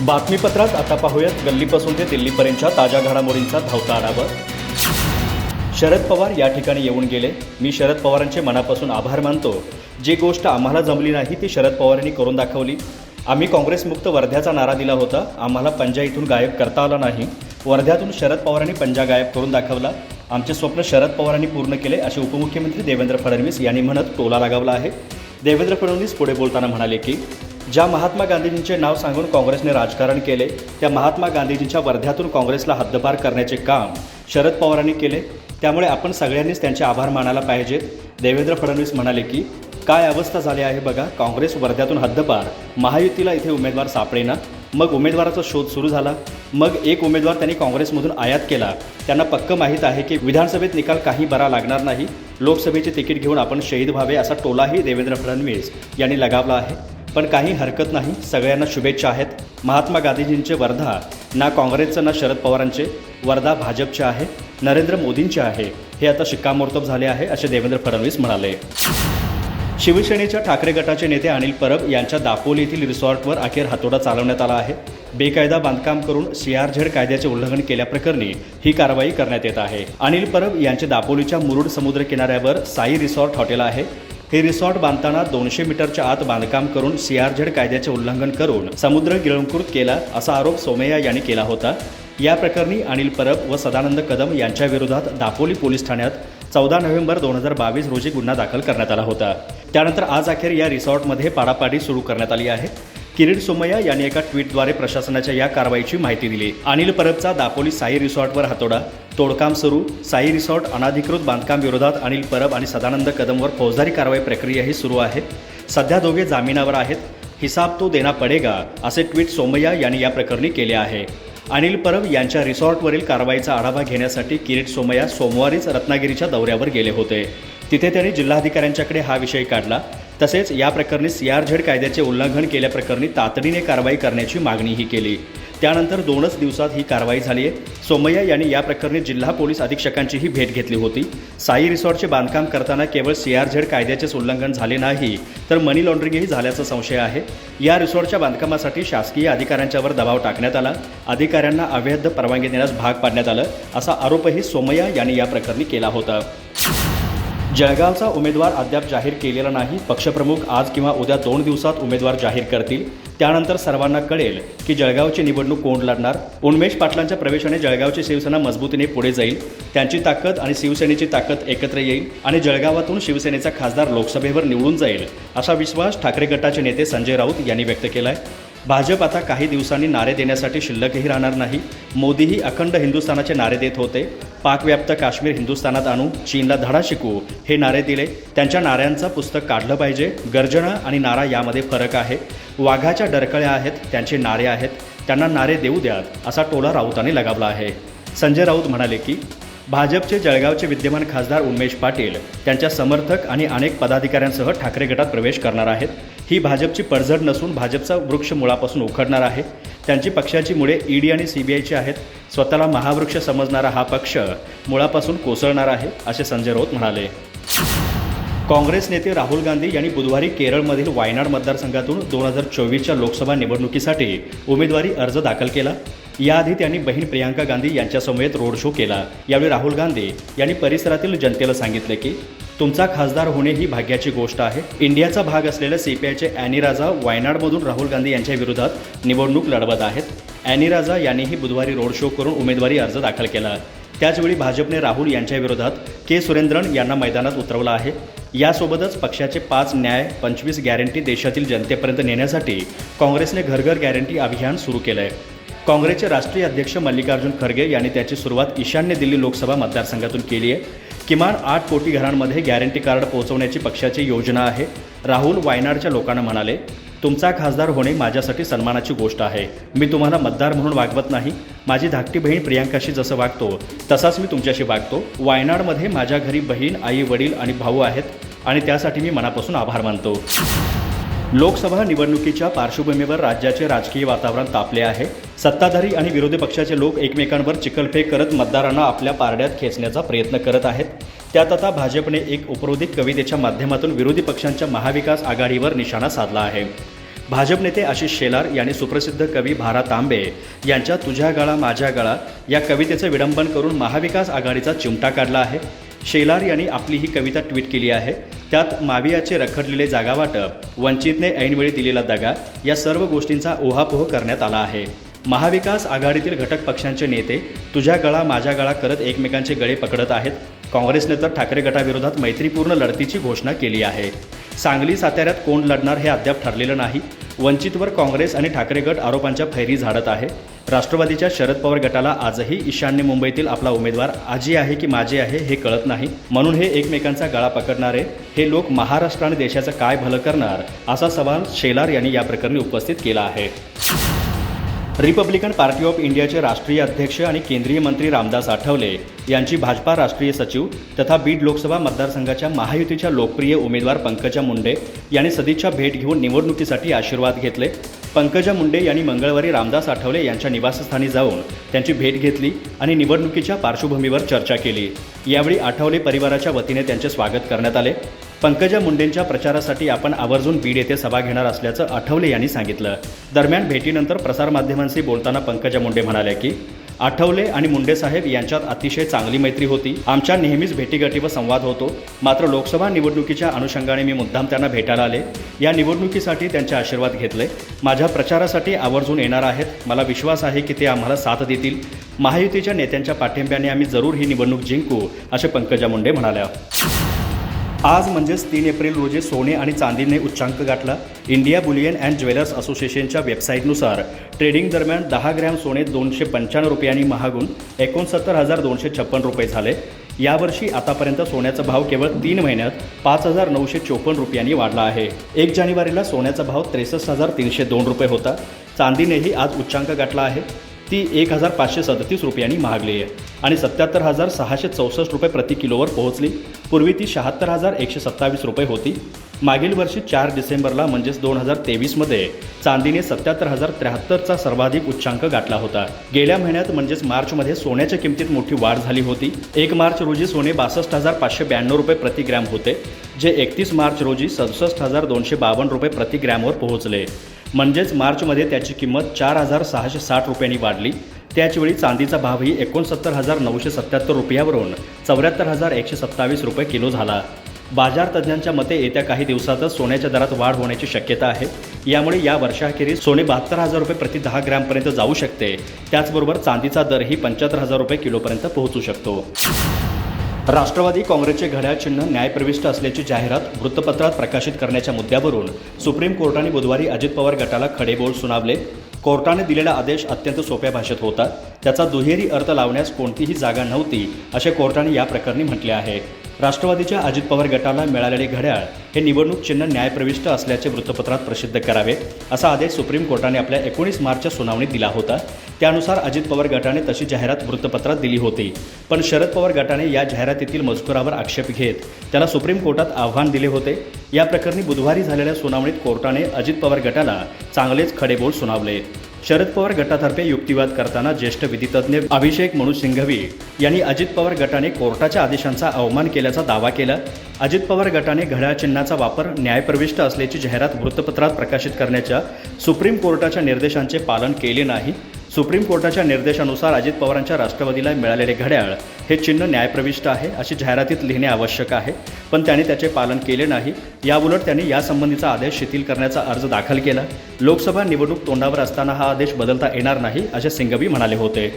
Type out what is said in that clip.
बातमीपत्रात आता पाहूयात गल्लीपासून ते दिल्लीपर्यंतच्या ताज्या घडामोडींचा धावता आढावा। शरद पवार या ठिकाणी येऊन गेले। मी शरद पवारांचे मनापासून आभार मानतो। जी गोष्ट आम्हाला जमली नाही ती शरद पवारांनी करून दाखवली। आम्ही काँग्रेसमुक्त वर्ध्याचा नारा दिला होता, आम्हाला पंजा इथून गायब करता आला नाही। वर्ध्यातून शरद पवारांनी पंजा गायब करून दाखवला। आमचे स्वप्न शरद पवारांनी पूर्ण केले असे उपमुख्यमंत्री देवेंद्र फडणवीस यांनी म्हणत टोला लगावला आहे। देवेंद्र फडणवीस पुढे बोलताना म्हणाले की ज्या महात्मा गांधीजींचे नाव सांगून काँग्रेसने राजकारण केले त्या महात्मा गांधीजींच्या वर्ध्यातून काँग्रेसला हद्दपार करण्याचे काम शरद पवारांनी केले, त्यामुळे आपण सगळ्यांनीच त्यांचे आभार मानायला पाहिजेत। देवेंद्र फडणवीस म्हणाले की काय अवस्था झाली आहे बघा, काँग्रेस वर्ध्यातून हद्दपार, महायुतीला इथे उमेदवार सापडेना, मग उमेदवाराचा शोध सुरू झाला, मग एक उमेदवार त्यांनी काँग्रेसमधून आयात केला। त्यांना पक्क माहीत आहे की विधानसभेत निकाल काही बरा लागणार नाही, लोकसभेचे तिकीट घेऊन आपण शहीद व्हावे असा टोलाही देवेंद्र फडणवीस यांनी लगावला आहे। पण काही हरकत नाही, सगळ्यांना शुभेच्छा आहेत। महात्मा गांधीजींचे वर्धा ना काँग्रेसचं ना शरद पवारांचे, वर्धा भाजपचे आहे, नरेंद्र मोदींचे आहे, हे आता शिक्कामोर्तब झाले आहे असे देवेंद्र फडणवीस म्हणाले। शिवसेनेच्या ठाकरे गटाचे नेते अनिल परब यांच्या दापोली येथील रिसॉर्टवर अखेर हातोडा चालवण्यात आला आहे। बेकायदा बांधकाम करून CRZ कायद्याचे उल्लंघन केल्याप्रकरणी ही कारवाई करण्यात येत आहे। अनिल परब यांचे दापोलीच्या मुरुड समुद्र किनाऱ्यावर साई रिसॉर्ट हॉटेल आहे। हे रिसॉर्ट बांधताना 200 मीटरच्या आत बांधकाम करून CRZ कायद्याचे उल्लंघन करून समुद्र गिळंकृत केला असा आरोप सोमय्या यांनी केला होता। या प्रकरणी अनिल परब व सदानंद कदम यांच्या विरोधात दापोली पोलीस ठाण्यात 14 नोव्हेंबर 2022 रोजी गुन्हा दाखल करण्यात आला होता। त्यानंतर आज अखेर या रिसॉर्टमध्ये पाडापाडी सुरू करण्यात आली आहे। किरीट सोमय्या यांनी एका ट्विटद्वारे प्रशासनाच्या या कारवाईची माहिती दिली। अनिल परबचा दापोली साई रिसॉर्टवर हातोडा, तोडकाम सुरू, साई रिसॉर्ट अनाधिकृत बांधकाम विरोधात अनिल परब आणि सदानंद कदमवर फौजदारी कारवाई प्रक्रियाही सुरू आहे। सध्या दोघे जामिनावर आहेत, हिसाब तो देना पडेगा असे ट्विट सोमय्या यांनी या प्रकरणी केले आहे। अनिल परब यांच्या रिसॉर्टवरील कारवाईचा आढावा घेण्यासाठी किरीट सोमय्या सोमवारीच रत्नागिरीच्या दौऱ्यावर गेले होते। तिथे त्यांनी जिल्हाधिकाऱ्यांच्याकडे हा विषय काढला। तसेच या प्रकरणी CRZ कायद्याचे उल्लंघन केल्याप्रकरणी तातडीने कारवाई करण्याची मागणीही केली। त्यानंतर 2च दिवसात ही कारवाई झाली आहे। सोमय्या यांनी या प्रकरणी जिल्हा पोलीस अधीक्षकांचीही भेट घेतली होती। साई रिसॉर्टचे बांधकाम करताना केवळ CRZ कायद्याचेच उल्लंघन झाले नाही तर मनी लॉन्ड्रिंगही झाल्याचा संशय आहे। या रिसॉर्टच्या बांधकामासाठी शासकीय अधिकाऱ्यांच्यावर दबाव टाकण्यात आला, अधिकाऱ्यांना अवैध परवानगी देण्यास भाग पाडण्यात आलं असा आरोपही सोमय्या यांनी या प्रकरणी केला होता। जळगावचा उमेदवार अद्याप जाहीर केलेला नाही। पक्षप्रमुख आज किंवा उद्या 2 दिवसात उमेदवार जाहीर करतील, त्यानंतर सर्वांना कळेल की जळगावची निवडणूक कोण लढणार। उन्मेष पाटलांच्या प्रवेशाने जळगावची शिवसेना मजबूतीने पुढे जाईल, त्यांची ताकद आणि शिवसेनेची ताकद एकत्र येईल आणि जळगावातून शिवसेनेचा खासदार लोकसभेवर निवडून जाईल असा विश्वास ठाकरे गटाचे नेते संजय राऊत यांनी व्यक्त केला आहे। भाजप आता काही दिवसांनी नारे देण्यासाठी शिल्लकही राहणार नाही। मोदीही अखंड हिंदुस्थानाचे नारे देत होते। पाकव्याप्त काश्मीर हिंदुस्थानात आणू, चीनला धडा शिकवू हे नारे दिले। त्यांच्या नाऱ्यांचं पुस्तक काढलं पाहिजे। गर्जना आणि नारा यामध्ये फरक आहे। वाघाच्या डरकळ्या आहेत, त्यांचे नारे आहेत, त्यांना नारे देऊ द्यात असा टोला राऊतांनी लगावला आहे। संजय राऊत म्हणाले की भाजपचे जळगावचे विद्यमान खासदार उन्मेष पाटील त्यांच्या समर्थक आणि अनेक पदाधिकाऱ्यांसह ठाकरे गटात प्रवेश करणार आहेत। ही भाजपची पडझड नसून भाजपचा वृक्ष मुळापासून उखडणार आहे। त्यांची पक्षाची मुळे ED आणि CBIची आहेत। स्वतःला महावृक्ष समजणारा हा पक्ष मुळापासून कोसळणार आहे असे संजय राऊत म्हणाले। काँग्रेस नेते राहुल गांधी यांनी बुधवारी केरळमधील वायनाड मतदारसंघातून 2024च्या लोकसभा निवडणुकीसाठी उमेदवारी अर्ज दाखल केला। याआधी त्यांनी बहीण प्रियांका गांधी यांच्यासमवेत रोड शो केला। यावेळी राहुल गांधी यांनी परिसरातील जनतेला सांगितले की तुमचा खासदार होणे ही भाग्याची गोष्ट आहे। इंडियाचा भाग असलेल्या CPIचे अॅनी राजा वायनाडमधून राहुल गांधी यांच्या विरोधात निवडणूक लढवत आहेत। अॅनी राजा यांनीही बुधवारी रोड शो करून उमेदवारी अर्ज दाखल केला। त्याचवेळी भाजपने राहुल यांच्या विरोधात के सुरेंद्रन यांना मैदानात उतरवलं आहे। यासोबतच पक्षाचे 5 न्याय 25 गॅरंटी देशातील जनतेपर्यंत नेण्यासाठी काँग्रेसने घर घर गॅरंटी अभियान सुरू केलं आहे। काँग्रेसचे राष्ट्रीय अध्यक्ष मल्लिकार्जुन खरगे यांनी त्याची सुरुवात ईशान्य दिल्ली लोकसभा मतदारसंघातून केली आहे। किमान 8 कोटी घरांमध्ये गॅरंटी कार्ड पोहोचवण्याची पक्षाची योजना आहे। राहुल वायनाडच्या लोकांना म्हणाले, तुमचा खासदार होणे माझ्यासाठी सन्मानाची गोष्ट आहे। मी तुम्हाला मतदार म्हणून वागवत नाही। माझी धाकटी बहीण प्रियांकाशी जसं वागतो तसाच मी तुमच्याशी वागतो। वायनाडमध्ये माझ्या घरी बहीण, आई, वडील आणि भाऊ आहेत आणि त्यासाठी मी मनापासून आभार मानतो। लोकसभा निवडणुकीच्या पार्श्वभूमीवर राज्याचे राजकीय वातावरण तापले आहे। सत्ताधारी आणि विरोधी पक्षाचे लोक एकमेकांवर चिखलफेक करत मतदारांना आपल्या पारड्यात खेचण्याचा प्रयत्न करत आहेत। त्यात आता भाजपने एक उपरोधिक कवितेच्या माध्यमातून विरोधी पक्षांच्या महाविकास आघाडीवर निशाणा साधला आहे। भाजप नेते आशिष शेलार यांनी सुप्रसिद्ध कवी भा. रा. तांबे यांच्या तुझ्या गळा माझ्या गळा या कवितेचं विडंबन करून महाविकास आघाडीचा चिमटा काढला आहे. शेलार यांनी आपली ही कविता ट्विट केली आहे. त्यात मावियाचे रखडलेले जागावाटप, वंचितने ऐनवेळी दिलेला दगा या सर्व गोष्टींचा ओहापोह करण्यात आला आहे. महाविकास आघाडीतील घटक पक्षांचे नेते तुझ्या गळा माझ्या गळा करत एकमेकांचे गळे पकडत आहेत. काँग्रेसने तर ठाकरे गटाविरोधात मैत्रीपूर्ण लढतीची घोषणा केली आहे. सांगली साताऱ्यात कोण लढणार हे अद्याप ठरलेलं नाही. वंचितवर काँग्रेस आणि ठाकरे गट आरोपांच्या फैरी झाडत आहे. राष्ट्रवादीच्या शरद पवार गटाला आजही ईशान्य मुंबईतील आपला उमेदवार आजी आहे की माझी आहे हे कळत नाही. म्हणून हे एकमेकांचा गळा पकडणारे हे लोक महाराष्ट्र आणि देशाचं काय भलं करणार असा सवाल शेलार यांनी या प्रकरणी उपस्थित केला आहे. रिपब्लिकन पार्टी ऑफ इंडियाचे राष्ट्रीय अध्यक्ष आणि केंद्रीय मंत्री रामदास आठवले यांची भाजपा राष्ट्रीय सचिव तथा बीड लोकसभा मतदारसंघाच्या महायुतीच्या लोकप्रिय उमेदवार पंकजा मुंडे यांनी सदिच्छा भेट घेऊन निवडणुकीसाठी आशीर्वाद घेतले. पंकजा मुंडे यांनी मंगळवारी रामदास आठवले यांच्या निवासस्थानी जाऊन त्यांची भेट घेतली आणि निवडणुकीच्या पार्श्वभूमीवर चर्चा केली. यावेळी आठवले परिवाराच्या वतीने त्यांचे स्वागत करण्यात आले. पंकजा मुंडेंच्या प्रचारासाठी आपण आवर्जून बीड येथे सभा घेणार असल्याचं आठवले यांनी सांगितलं. दरम्यान भेटीनंतर प्रसारमाध्यमांशी बोलताना पंकजा मुंडे म्हणाल्या की आठवले आणि मुंडे साहेब यांच्यात अतिशय चांगली मैत्री होती. आमच्या नेहमीच भेटीगाठी व संवाद होतो. मात्र लोकसभा निवडणुकीच्या अनुषंगाने मी मुद्दाम त्यांना भेटायला आले. या निवडणुकीसाठी त्यांचे आशीर्वाद घेतले. माझ्या प्रचारासाठी आवर्जून येणार आहेत. मला विश्वास आहे की ते आम्हाला साथ देतील. महायुतीच्या नेत्यांच्या पाठिंब्याने आम्ही जरूर ही निवडणूक जिंकू असे पंकजा मुंडे म्हणाल्या. आज म्हणजेच 3 एप्रिल रोजी सोने आणि चांदीने उच्चांक गाठला. इंडिया बुलियन अँड ज्वेलर्स असोसिएशनच्या वेबसाईटनुसार ट्रेडिंग दरम्यान 10 ग्रॅम सोने 295 रुपयांनी महागून 69,256 रुपये झाले. यावर्षी आतापर्यंत सोन्याचा भाव केवळ 3 महिन्यात 5,954 रुपयांनी वाढला आहे. 1 जानेवारीला सोन्याचा भाव 63,302 रुपये होता. चांदीनेही आज उच्चांक गाठला आहे. ती 1,537 रुपयांनी महागली आहे आणि 77,664 रुपये प्रति किलोवर पोहोचली. पूर्वी ती 76,127 रुपये होती. मागील वर्षी 4 डिसेंबरला म्हणजेच 2023मध्ये चांदीने 77,073चा सर्वाधिक उच्चांक गाठला होता. गेल्या महिन्यात म्हणजेच मार्चमध्ये सोन्याच्या किमतीत मोठी वाढ झाली होती. 1 मार्च रोजी सोने 62,592 रुपये प्रति ग्रॅम होते, जे 31 मार्च रोजी 67,252 रुपये प्रति ग्रॅमवर पोहोचले. म्हणजेच मार्चमध्ये त्याची किंमत 4,660 रुपयांनी वाढली. त्याचवेळी चांदीचा भावही 69,977 रुपयावरून 74,127 रुपये किलो झाला. बाजार तज्ज्ञांच्या मते येत्या काही दिवसातच सोन्याच्या दरात वाढ होण्याची शक्यता आहे. यामुळे या वर्षाखेरीस सोने 72,000 रुपये प्रति 10 ग्रॅमपर्यंत जाऊ शकते. त्याचबरोबर चांदीचा दरही 75,000 रुपये किलोपर्यंत पोहोचू शकतो. राष्ट्रवादी काँग्रेसचे घड्याळ चिन्ह न्यायप्रविष्ट असल्याची जाहिरात वृत्तपत्रात प्रकाशित करण्याच्या मुद्द्यावरून सुप्रीम कोर्टाने बुधवारी अजित पवार गटाला खडेबोल सुनावले. कोर्टाने दिलेला आदेश अत्यंत सोप्या भाषेत होता. त्याचा दुहेरी अर्थ लावण्यास कोणतीही जागा नव्हती असे कोर्टाने या प्रकरणी म्हटले आहे. राष्ट्रवादीच्या अजित पवार गटाला मिळालेले घड्याळ हे निवडणूक चिन्ह न्यायप्रविष्ट असल्याचे वृत्तपत्रात प्रसिद्ध करावे असा आदेश सुप्रीम कोर्टाने आपल्या 19 मार्चच्या सुनावणीत दिला होता. त्यानुसार अजित पवार गटाने तशी जाहिरात वृत्तपत्रात दिली होती. पण शरद पवार गटाने या जाहिरातीतील मजकुरावर आक्षेप घेत त्याला सुप्रीम कोर्टात आव्हान दिले होते. या प्रकरणी बुधवारी झालेल्या सुनावणीत कोर्टाने अजित पवार गटाला चांगलेच खडेबोल सुनावले. शरद पवार गटातर्फे युक्तिवाद करताना ज्येष्ठ विधितज्ञ अभिषेक मनु सिंघवी यांनी अजित पवार गटाने कोर्टाच्या आदेशांचा अवमान केल्याचा दावा केला. अजित पवार गटाने घड्याळ चिन्हाचा वापर न्यायप्रविष्ट असल्याची जाहिरात वृत्तपत्रात प्रकाशित करण्याच्या सुप्रीम कोर्टाच्या निर्देशांचे पालन केले नाही. सुप्रीम कोर्टाच्या निर्देशानुसार अजित पवारांच्या राष्ट्रवादीला मिळालेले घड्याळ हे चिन्ह न्यायप्रविष्ट आहे अशी जाहिरातीत लिहिणे आवश्यक आहे. पण त्यांनी त्याचे पालन केले नाही. याउलट त्यांनी यासंबंधीचा आदेश शिथिल करण्याचा अर्ज दाखल केला. लोकसभा निवडणूक तोंडावर असताना हा आदेश बदलता येणार नाही असे सिंघवी म्हणाले होते.